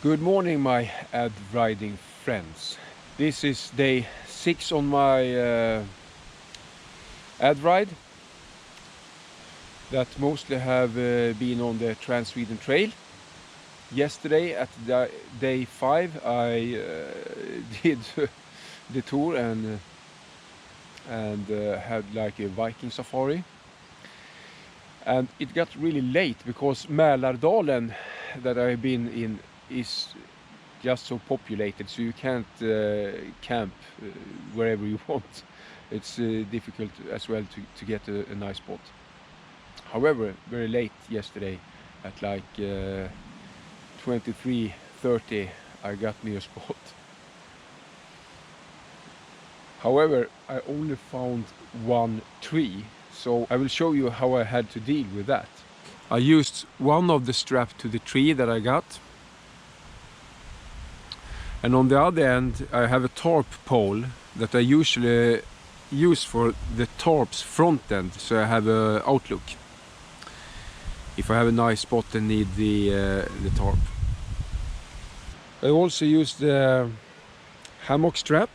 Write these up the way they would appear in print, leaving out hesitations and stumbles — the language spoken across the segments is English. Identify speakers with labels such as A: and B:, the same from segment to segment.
A: Good morning, my ad riding friends. This is day 6 on my ad ride that mostly have been on the Trans-Sweden Trail. Yesterday at day 5 I did the tour and had like a Viking safari. And it got really late because Mälardalen that I've been in is just so populated, so you can't camp wherever you want. It's difficult as well to get a nice spot. However, very late yesterday at like 23:30 I got me a spot. However, I only found one tree, so I will show you how I had to deal with that. I used one of the straps to the tree that I got. And on the other end I have a tarp pole that I usually use for the tarp's front end, so I have an outlook if I have a nice spot and need the tarp. I also used the hammock strap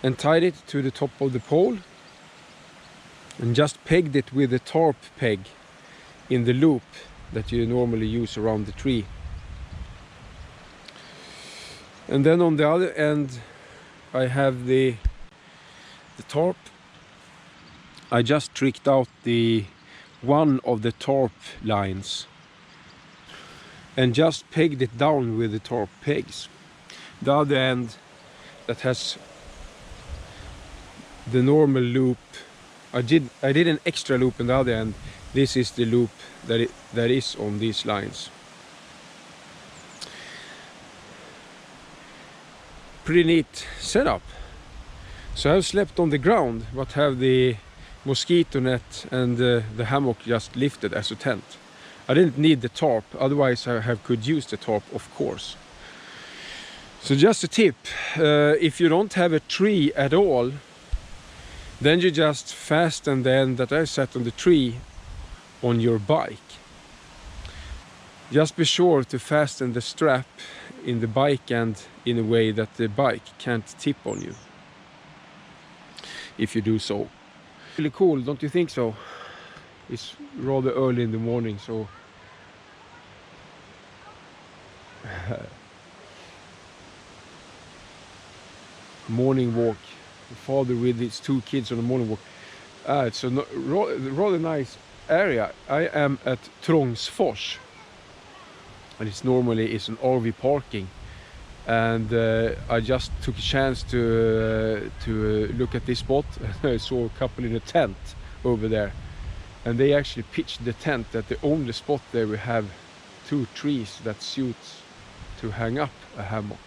A: and tied it to the top of the pole and just pegged it with a tarp peg in the loop that you normally use around the tree. And then on the other end I have the tarp. I just tricked out one of the tarp lines and just pegged it down with the tarp pegs. The other end that has the normal loop, I did an extra loop on the other end. This is the loop that is on these lines. Pretty neat setup. So I've slept on the ground but have the mosquito net and the hammock just lifted as a tent. I didn't need the tarp, otherwise I could use the tarp, of course. So just a tip, if you don't have a tree at all, then you just fasten the end that I set on the tree on your bike. Just be sure to fasten the strap in the bike end in a way that the bike can't tip on you if you do so. Really cool, don't you think so? It's rather early in the morning, so morning walk. The father with his 2 kids on a morning walk. It's a rather nice area. I am at Trångsfors, and it's normally an RV parking, and I just took a chance to look at this spot. I saw a couple in a tent over there, and they actually pitched the tent at the only spot there we have 2 trees that suits to hang up a hammock.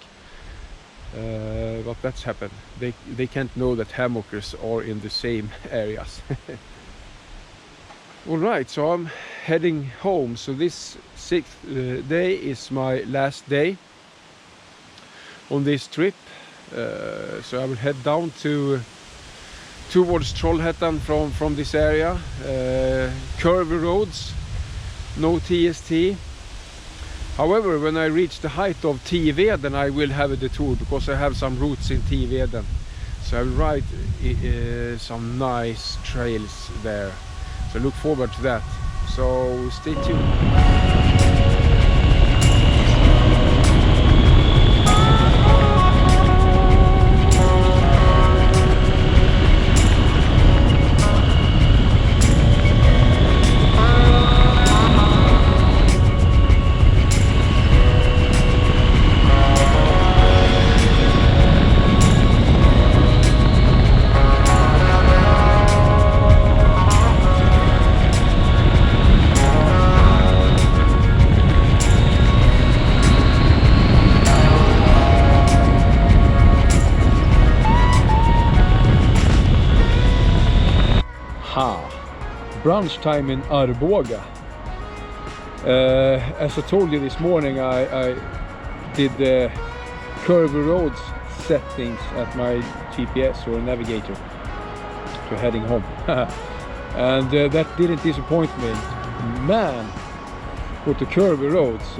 A: But that's happened. They can't know that hammockers are in the same areas. Alright, so I'm heading home. So this 6th day is my last day on this trip. So I will head down towards Trollhättan from this area. Curvy roads, no TST. However, when I reach the height of Tiveden I will have a detour, because I have some routes in Tiveden. So I will ride some nice trails there. So look forward to that. So stay tuned. Brunch time in Arboga. As I told you this morning, I did the curvy roads settings at my GPS or navigator to heading home. And that didn't disappoint me. Man, the curvy roads.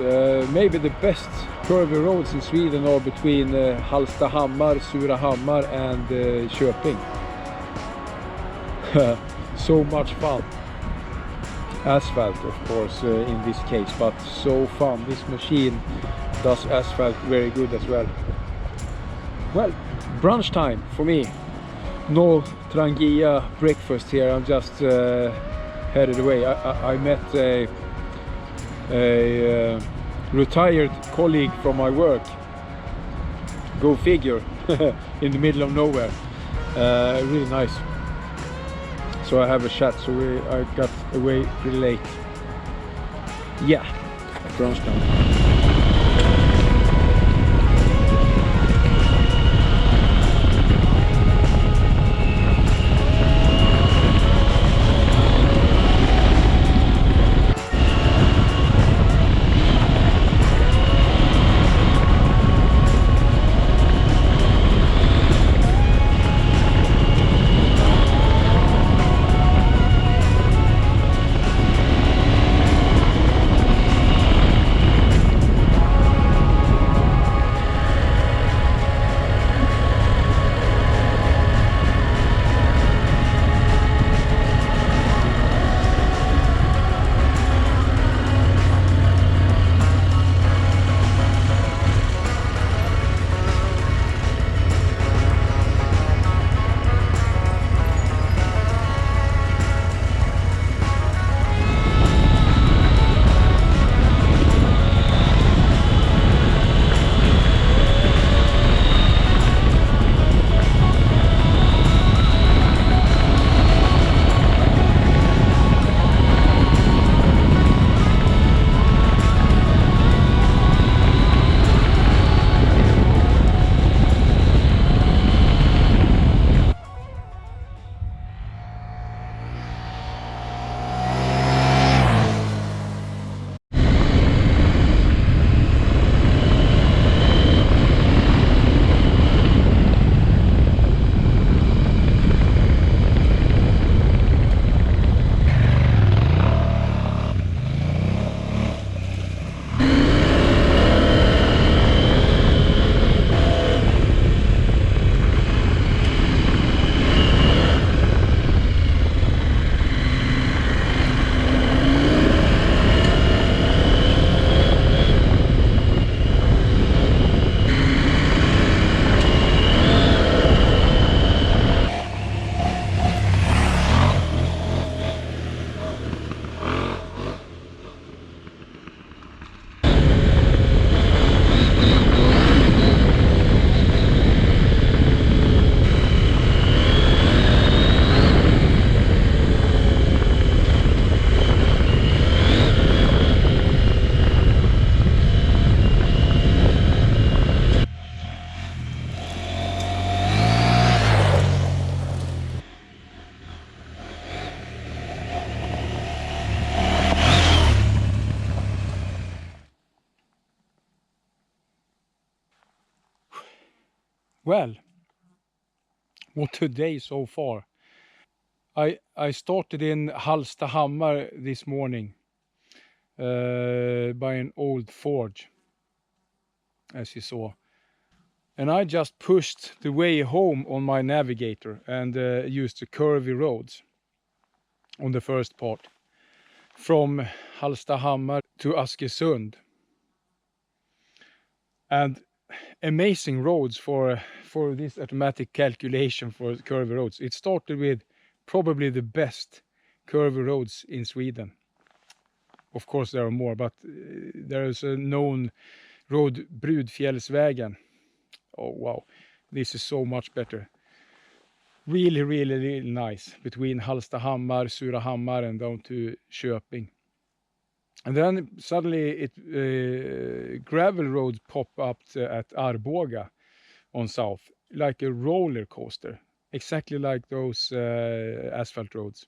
A: Maybe the best curvy roads in Sweden are between Hallstahammar, Surahammar and Köping. So much fun. Asphalt, of course, in this case, but so fun. This machine does asphalt very good as well. Well, brunch time for me. No Trangia breakfast here. I'm just headed away. I met a retired colleague from my work. Go figure. In the middle of nowhere. Really nice. So I have a chat, so I got away pretty late. Yeah, brunch time. Well, what a day so far. I started in Hallstahammar this morning by an old forge, as you saw. And I just pushed the way home on my navigator and used the curvy roads on the first part. From Hallstahammar to Askersund. And amazing roads for this automatic calculation for curvy roads. It started with probably the best curvy roads in Sweden. Of course there are more, but there is a known road, Brudfjällsvägen. Oh wow, this is so much better. Really, really, really nice between Hallstahammar, Surahammar and down to Köping. And then suddenly gravel roads pop up at Arboga on south, like a roller coaster, exactly like those asphalt roads.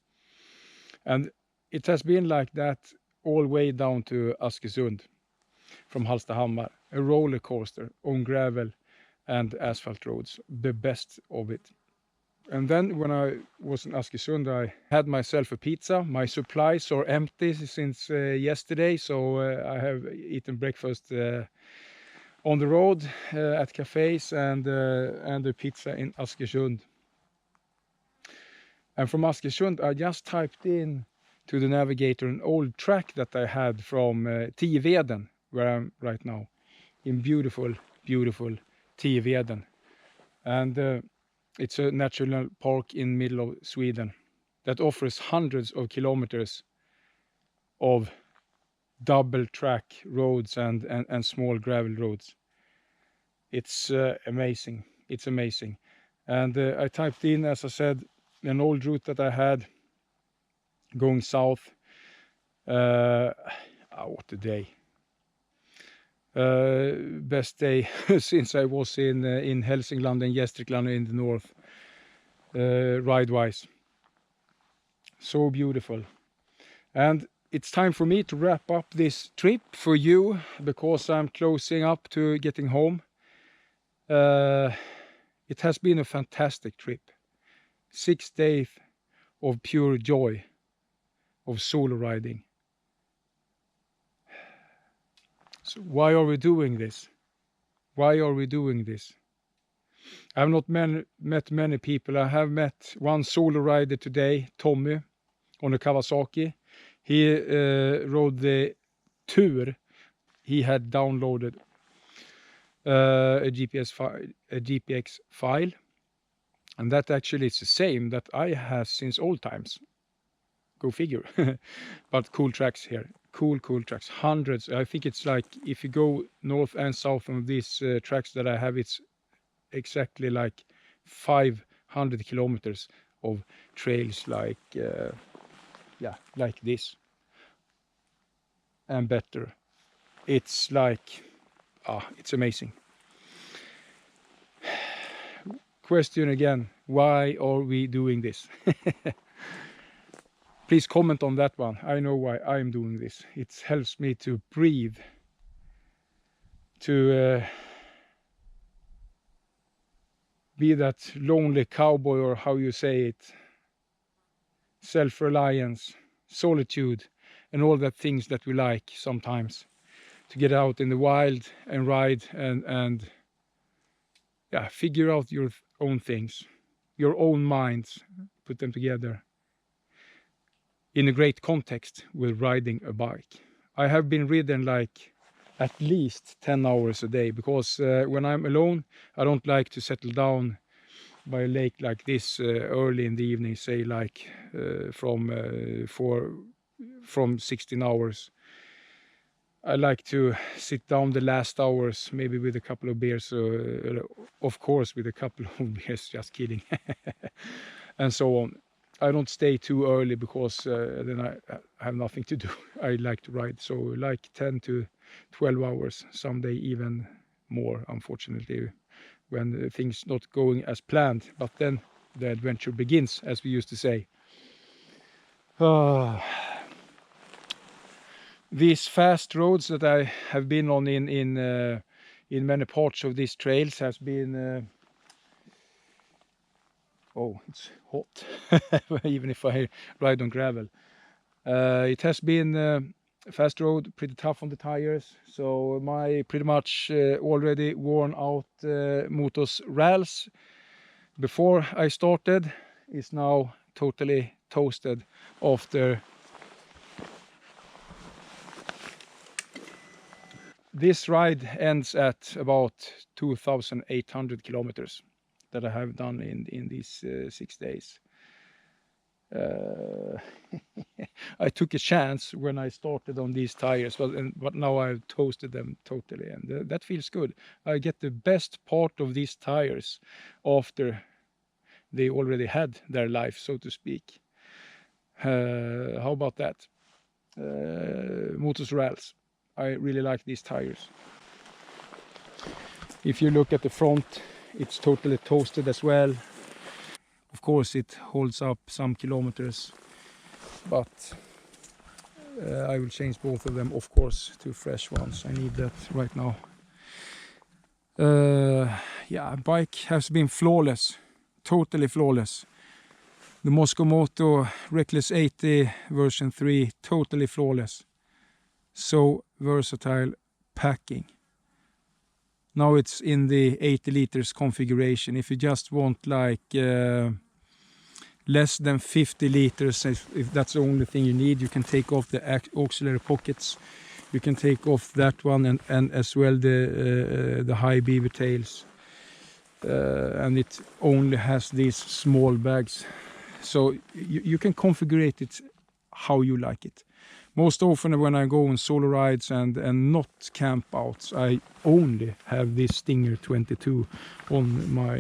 A: And it has been like that all the way down to Askersund from Hallstahammar, a roller coaster on gravel and asphalt roads, the best of it. And then when I was in Askersund, I had myself a pizza. My supplies are empty since yesterday, so I have eaten breakfast on the road at cafes and a pizza in Askersund. And from Askersund, I just typed in to the navigator an old track that I had from Tiveden, where I'm right now, in beautiful, beautiful Tiveden. And it's a national park in middle of Sweden that offers hundreds of kilometers of double track roads and small gravel roads. It's amazing. It's amazing. And I typed in, as I said, an old route that I had going south. What a day. Best day since I was in Hälsingland and Gästrikland in the north, ride-wise. So beautiful. And it's time for me to wrap up this trip for you, because I'm closing up to getting home. It has been a fantastic trip. 6 days of pure joy of solo riding. So why are we doing this? Why are we doing this? I have not met many people. I have met one solo rider today, Tommy, on a Kawasaki. He rode the thru. He had downloaded a GPX file, and that actually is the same that I have since old times. Go figure. But cool tracks here. Cool tracks. Hundreds. I think it's like, if you go north and south on these tracks that I have, it's exactly like 500 kilometers of trails, like like this and better. It's like it's amazing. Question again, why are we doing this? Please comment on that one. I know why I'm doing this. It helps me to breathe, to be that lonely cowboy, or how you say it, self-reliance, solitude, and all the things that we like sometimes, to get out in the wild and ride and figure out your own things, your own minds, put them together in a great context with riding a bike. I have been ridden like at least 10 hours a day, because when I'm alone, I don't like to settle down by a lake like this early in the evening, say like from 16 hours. I like to sit down the last hours, maybe with a couple of beers, of course with a couple of beers, just kidding, and so on. I don't stay too early, because then I have nothing to do. I like to ride, so like 10 to 12 hours, someday even more, unfortunately, when things not going as planned. But then the adventure begins, as we used to say. These fast roads that I have been on in many parts of these trails has been it's hot, even if I ride on gravel. It has been fast road, pretty tough on the tires, so my pretty much already worn out Motoz RallZ before I started is now totally toasted after. This ride ends at about 2,800 kilometers that I have done in these 6 days. I took a chance when I started on these tires, but now I've toasted them totally, and that feels good. I get the best part of these tires after they already had their life, so to speak. How about that? Motoz RallZ. I really like these tires. If you look at the front, it's totally toasted as well. Of course it holds up some kilometers, but I will change both of them, of course, to fresh ones. I need that right now. Bike has been flawless totally flawless. The Mosko Moto Reckless 80 version 3, totally flawless. So versatile packing. Now it's in the 80 liters configuration. If you just want like less than 50 liters, if that's the only thing you need, you can take off the auxiliary pockets. You can take off that one and as well the high beaver tails. And it only has these small bags. So you can configure it how you like it. Most often when I go on solo rides and not camp outs, I only have this Stinger 22 on my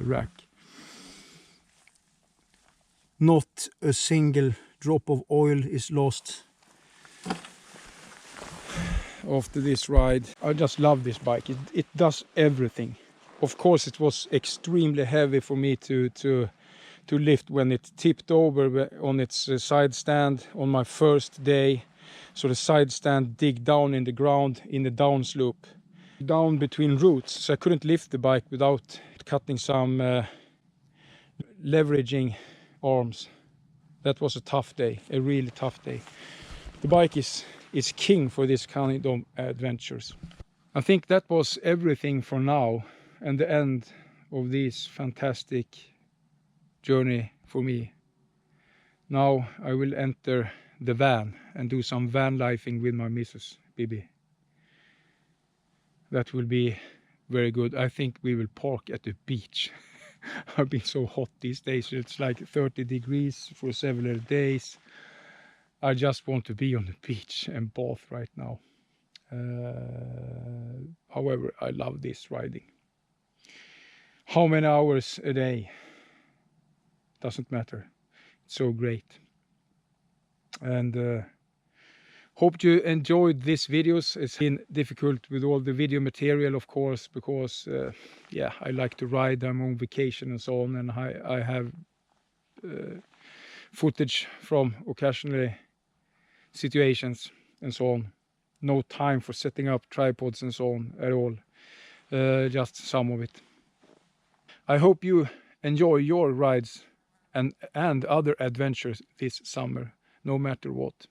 A: rack. Not a single drop of oil is lost after this ride. I just love this bike. It does everything. Of course it was extremely heavy for me to lift when it tipped over on its side stand on my first day. So the side stand dig down in the ground in the down slope, down between roots. So I couldn't lift the bike without cutting some leveraging arms. That was a tough day, a really tough day. The bike is king for this kind of adventures. I think that was everything for now and the end of this fantastic journey for me. Now I will enter the van and do some van lifing with my missus Bibi. That will be very good. I think we will park at the beach. I've been so hot these days. It's like 30 degrees for several days. I just want to be on the beach and bath right now. However, I love this riding. How many hours a day? Doesn't matter. It's so great. And hope you enjoyed these videos. It's been difficult with all the video material, of course, because yeah, I like to ride. I'm on vacation and so on, and I have footage from occasionally situations and so on. No time for setting up tripods and so on at all. Just some of it. I hope you enjoy your rides and other adventures this summer, no matter what.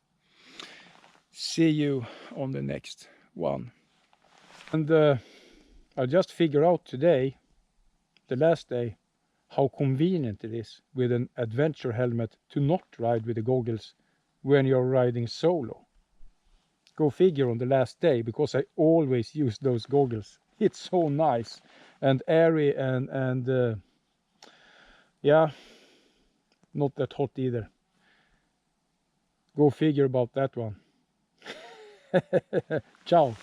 A: See you on the next one. And I just figured out today, the last day, how convenient it is with an adventure helmet to not ride with the goggles when you're riding solo. Go figure on the last day, because I always use those goggles. It's so nice and airy and yeah, not that hot either. Go figure about that one. Ciao.